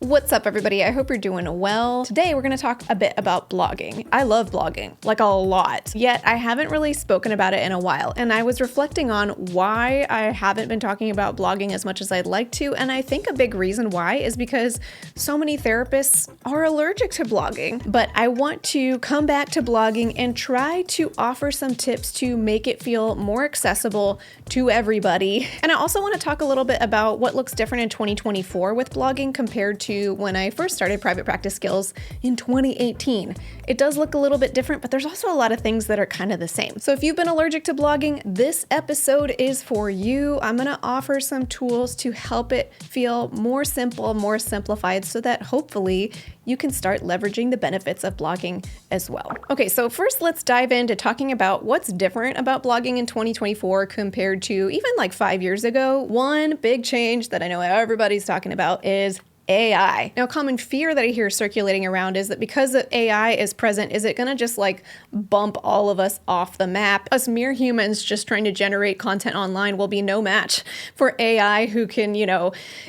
What's up, everybody? I hope you're doing well. Today, we're going to talk a bit about blogging. I love blogging, like a lot, yet I haven't really spoken about it in a while. And I was reflecting on why I haven't been talking about blogging as much as I'd like to. And I think a big reason why is because so many therapists are allergic to blogging. But I want to come back to blogging and try to offer some tips to make it feel more accessible to everybody. And I also want to talk a little bit about what looks different in 2024 with blogging compared to when I first started private practice skills in 2018. It does look a little bit different, but there's also a lot of things that are kind of the same. So if you've been allergic to blogging, this episode is for you. I'm going to offer some tools to help it feel more simple, more simplified, so that hopefully you can start leveraging the benefits of blogging as well. Okay, so first let's dive into talking about what's different about blogging in 2024 compared to even like 5 years ago. One big change that I know everybody's talking about is AI. Now, a common fear that I hear circulating around is that because AI is present, is it gonna just like bump all of us off the map? Us mere humans just trying to generate content online will be no match for AI who can,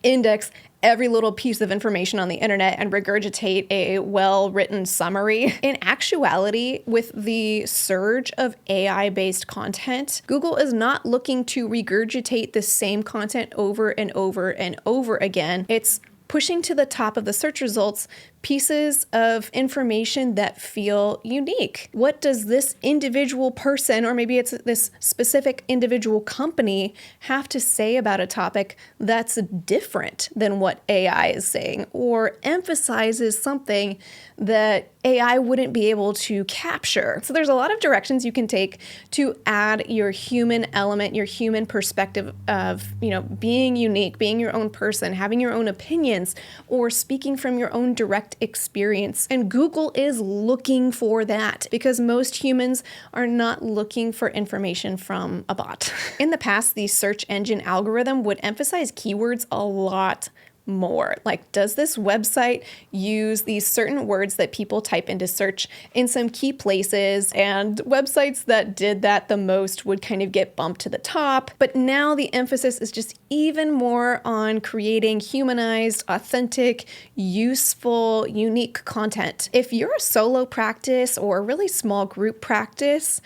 index every little piece of information on the internet and regurgitate a well-written summary. In actuality, with the surge of AI-based content, Google is not looking to regurgitate the same content over and over and over again. It's pushing to the top of the search results pieces of information that feel unique. What does this individual person, or maybe it's this specific individual company, have to say about a topic that's different than what AI is saying, or emphasizes something that AI wouldn't be able to capture? So there's a lot of directions you can take to add your human element, your human perspective of, being unique, being your own person, having your own opinions, or speaking from your own direct experience. And Google is looking for that because most humans are not looking for information from a bot. In the past, the search engine algorithm would emphasize keywords a lot more. Like, does this website use these certain words that people type into search in some key places? And websites that did that the most would kind of get bumped to the top. But now the emphasis is just even more on creating humanized, authentic, useful, unique content. If you're a solo practice or a really small group practice,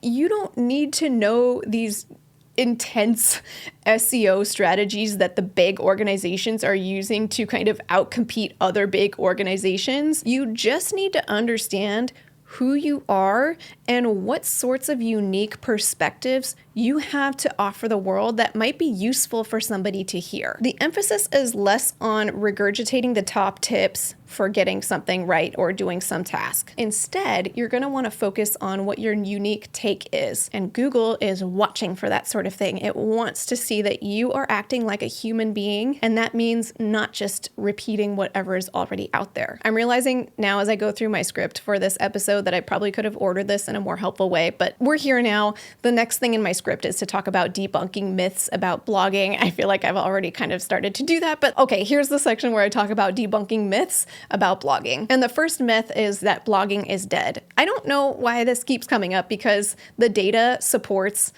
you don't need to know these intense SEO strategies that the big organizations are using to kind of outcompete other big organizations. You just need to understand who you are and what sorts of unique perspectives you have to offer the world that might be useful for somebody to hear. The emphasis is less on regurgitating the top tips for getting something right or doing some task. Instead, you're going to want to focus on what your unique take is. And Google is watching for that sort of thing. It wants to see that you are acting like a human being, and that means not just repeating whatever is already out there. I'm realizing now as I go through my script for this episode that I probably could have ordered this in a more helpful way, but we're here now. The next thing in my script is to talk about debunking myths about blogging. I feel like I've already kind of started to do that, but okay, here's the section where I talk about debunking myths about blogging. And the first myth is that blogging is dead. I don't know why this keeps coming up because the data supports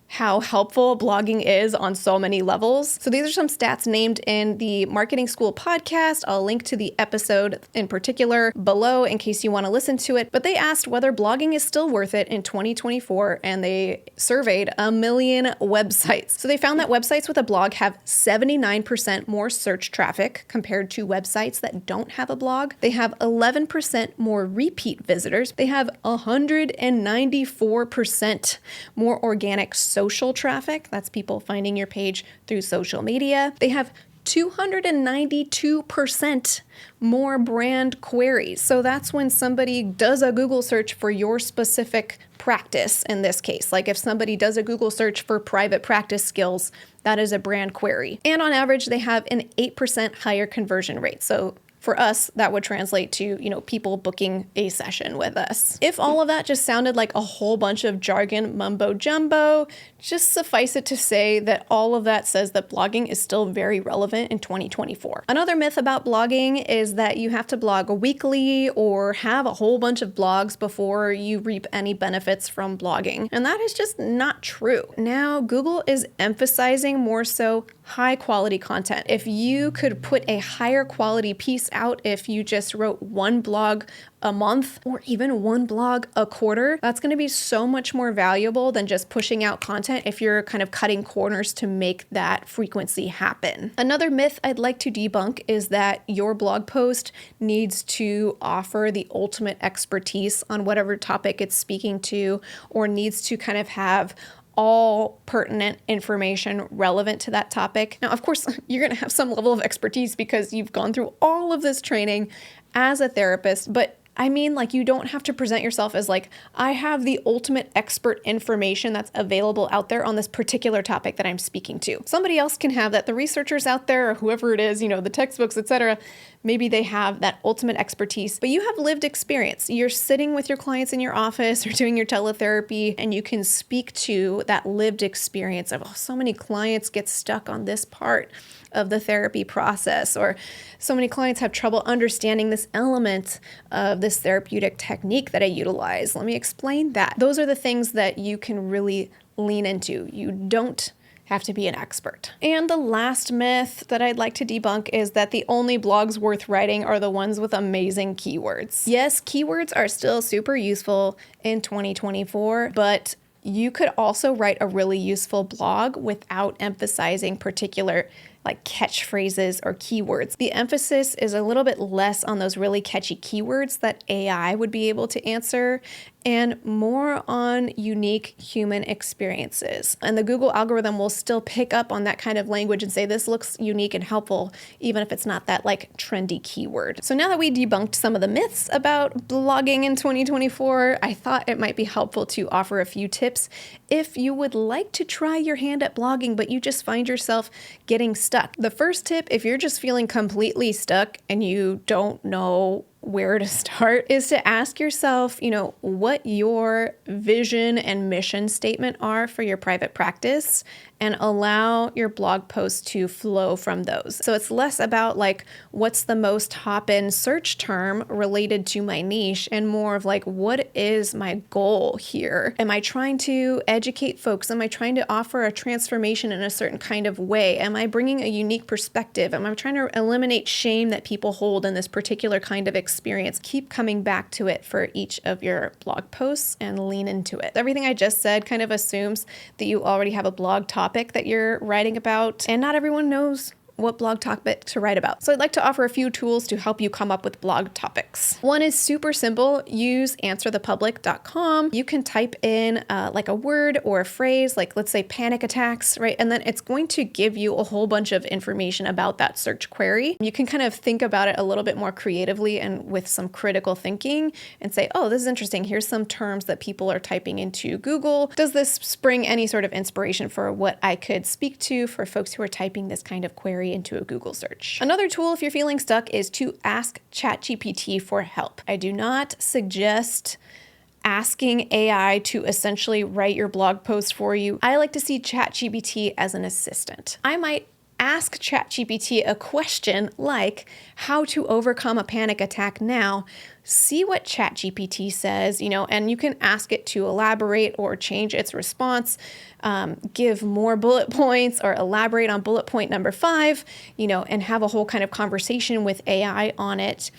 how helpful blogging is on so many levels. So these are some stats named in the Marketing School podcast. I'll link to the episode in particular below in case you want to listen to it. But they asked whether blogging is still worth it in 2024, and they surveyed 1 million websites. So they found that websites with a blog have 79% more search traffic compared to websites that don't have a blog. They have 11% more repeat visitors. They have 194% more organic social traffic. That's people finding your page through social media. They have 292% more brand queries. So that's when somebody does a Google search for your specific practice in this case. Like if somebody does a Google search for private practice skills, that is a brand query. And on average, they have an 8% higher conversion rate. So for us, that would translate to, people booking a session with us. If all of that just sounded like a whole bunch of jargon mumbo jumbo, just suffice it to say that all of that says that blogging is still very relevant in 2024. Another myth about blogging is that you have to blog weekly or have a whole bunch of blogs before you reap any benefits from blogging. And that is just not true. Now, Google is emphasizing more so high quality content. If you could put a higher quality piece out, if you just wrote one blog a month or even one blog a quarter, that's going to be so much more valuable than just pushing out content if you're kind of cutting corners to make that frequency happen. Another myth I'd like to debunk is that your blog post needs to offer the ultimate expertise on whatever topic it's speaking to, or needs to kind of have all pertinent information relevant to that topic. Now, of course, you're going to have some level of expertise because you've gone through all of this training as a therapist, but I mean, like, you don't have to present yourself as like, I have the ultimate expert information that's available out there on this particular topic that I'm speaking to. Somebody else can have that. The researchers out there, or whoever it is, the textbooks, etc., maybe they have that ultimate expertise, but you have lived experience. You're sitting with your clients in your office or doing your teletherapy, and you can speak to that lived experience of, oh, so many clients get stuck on this part of the therapy process, or so many clients have trouble understanding this element of this therapeutic technique that I utilize. Let me explain that. Those are the things that you can really lean into. You don't have to be an expert. And the last myth that I'd like to debunk is that the only blogs worth writing are the ones with amazing keywords. Yes, keywords are still super useful in 2024, but you could also write a really useful blog without emphasizing particular like catchphrases or keywords. The emphasis is a little bit less on those really catchy keywords that AI would be able to answer, and more on unique human experiences. And the Google algorithm will still pick up on that kind of language and say, this looks unique and helpful, even if it's not that like trendy keyword. So now that we debunked some of the myths about blogging in 2024, I thought it might be helpful to offer a few tips if you would like to try your hand at blogging, but you just find yourself getting stuck. The first tip, if you're just feeling completely stuck and you don't know where to start, is to ask yourself, what your vision and mission statement are for your private practice, and allow your blog posts to flow from those. So it's less about like, what's the most hop-in search term related to my niche, and more of like, what is my goal here? Am I trying to educate folks? Am I trying to offer a transformation in a certain kind of way? Am I bringing a unique perspective? Am I trying to eliminate shame that people hold in this particular kind of experience? Keep coming back to it for each of your blog posts and lean into it. Everything I just said kind of assumes that you already have a blog topic that you're writing about, and not everyone knows what blog topic to write about. So I'd like to offer a few tools to help you come up with blog topics. One is super simple. Use answerthepublic.com. You can type in like a word or a phrase, like let's say panic attacks, right? And then it's going to give you a whole bunch of information about that search query. You can kind of think about it a little bit more creatively and with some critical thinking and say, oh, this is interesting. Here's some terms that people are typing into Google. Does this spring any sort of inspiration for what I could speak to for folks who are typing this kind of query into a Google search? Another tool, if you're feeling stuck, is to ask ChatGPT for help. I do not suggest asking AI to essentially write your blog post for you. I like to see ChatGPT as an assistant. I might ask ChatGPT a question like how to overcome a panic attack now. See what ChatGPT says, and you can ask it to elaborate or change its response, give more bullet points or elaborate on bullet point number 5, and have a whole kind of conversation with AI on it.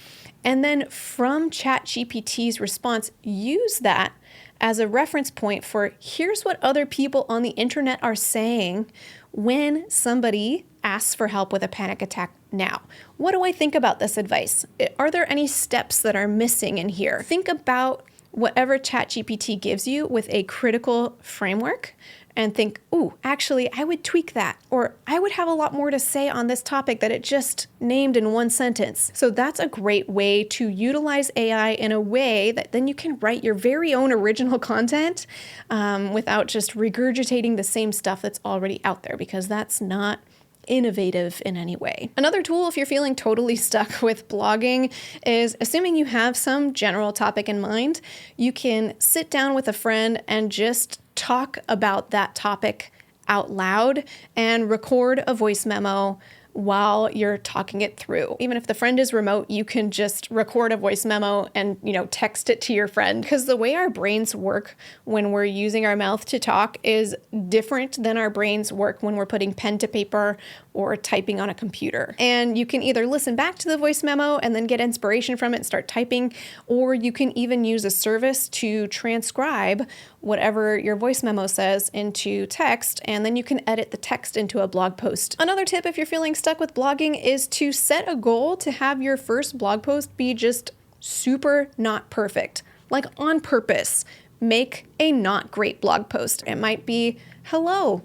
And then from ChatGPT's response, use that as a reference point for here's what other people on the internet are saying when somebody asks for help with a panic attack now. What do I think about this advice? Are there any steps that are missing in here? Think about whatever ChatGPT gives you with a critical framework and think, ooh, actually, I would tweak that, or I would have a lot more to say on this topic that it just named in one sentence. So that's a great way to utilize AI in a way that then you can write your very own original content without just regurgitating the same stuff that's already out there, because that's not innovative in any way. Another tool, if you're feeling totally stuck with blogging, is assuming you have some general topic in mind, you can sit down with a friend and just talk about that topic out loud and record a voice memo while you're talking it through. Even if the friend is remote, you can just record a voice memo and, text it to your friend. Because the way our brains work when we're using our mouth to talk is different than our brains work when we're putting pen to paper or typing on a computer. And you can either listen back to the voice memo and then get inspiration from it and start typing, or you can even use a service to transcribe whatever your voice memo says into text, and then you can edit the text into a blog post. Another tip if you're feeling stuck with blogging is to set a goal to have your first blog post be just super not perfect, like on purpose. Make a not great blog post. It might be, hello,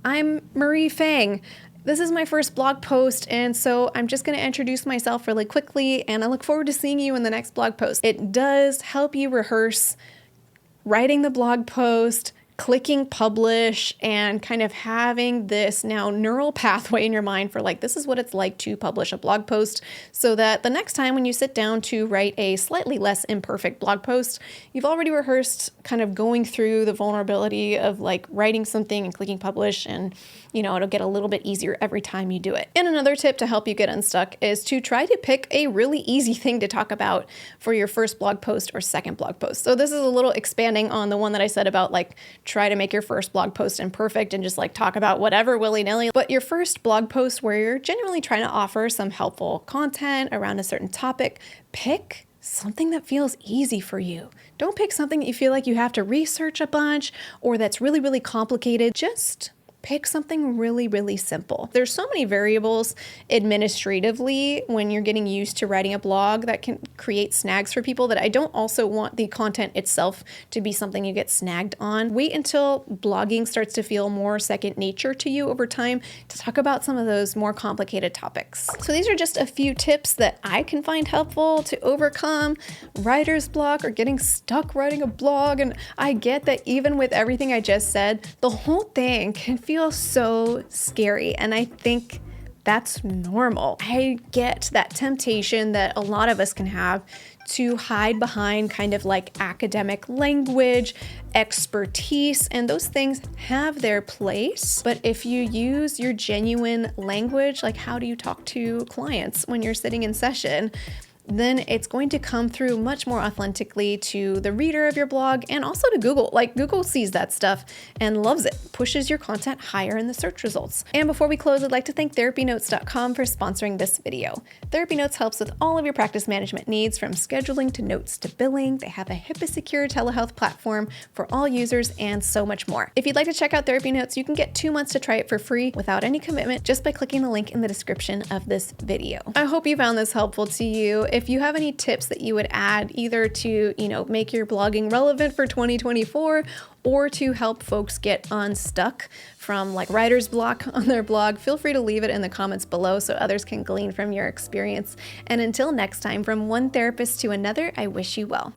I'm Marie Fang. This is my first blog post, and so I'm just going to introduce myself really quickly, and I look forward to seeing you in the next blog post. It does help you rehearse writing the blog post, clicking publish, and kind of having this now neural pathway in your mind for like, this is what it's like to publish a blog post, so that the next time when you sit down to write a slightly less imperfect blog post, you've already rehearsed kind of going through the vulnerability of like writing something and clicking publish, and it'll get a little bit easier every time you do it. And another tip to help you get unstuck is to try to pick a really easy thing to talk about for your first blog post or second blog post. So this is a little expanding on the one that I said about like, try to make your first blog post imperfect and just like talk about whatever willy-nilly. But your first blog post where you're genuinely trying to offer some helpful content around a certain topic, pick something that feels easy for you. Don't pick something that you feel like you have to research a bunch or that's really, really complicated. Just pick something really, really simple. There's so many variables administratively when you're getting used to writing a blog that can create snags for people that I don't also want the content itself to be something you get snagged on. Wait until blogging starts to feel more second nature to you over time to talk about some of those more complicated topics. So these are just a few tips that I can find helpful to overcome writer's block or getting stuck writing a blog. And I get that even with everything I just said, the whole thing can feel so scary, and I think that's normal. I get that temptation that a lot of us can have to hide behind kind of like academic language, expertise, and those things have their place. But if you use your genuine language, like how do you talk to clients when you're sitting in session, then it's going to come through much more authentically to the reader of your blog and also to Google. Like Google sees that stuff and loves it, pushes your content higher in the search results. And before we close, I'd like to thank TherapyNotes.com for sponsoring this video. TherapyNotes helps with all of your practice management needs, from scheduling to notes to billing. They have a HIPAA-secure telehealth platform for all users and so much more. If you'd like to check out TherapyNotes, you can get 2 months to try it for free without any commitment just by clicking the link in the description of this video. I hope you found this helpful to you. If you have any tips that you would add either to, make your blogging relevant for 2024 or to help folks get unstuck from like writer's block on their blog, feel free to leave it in the comments below so others can glean from your experience. And until next time, from one therapist to another, I wish you well.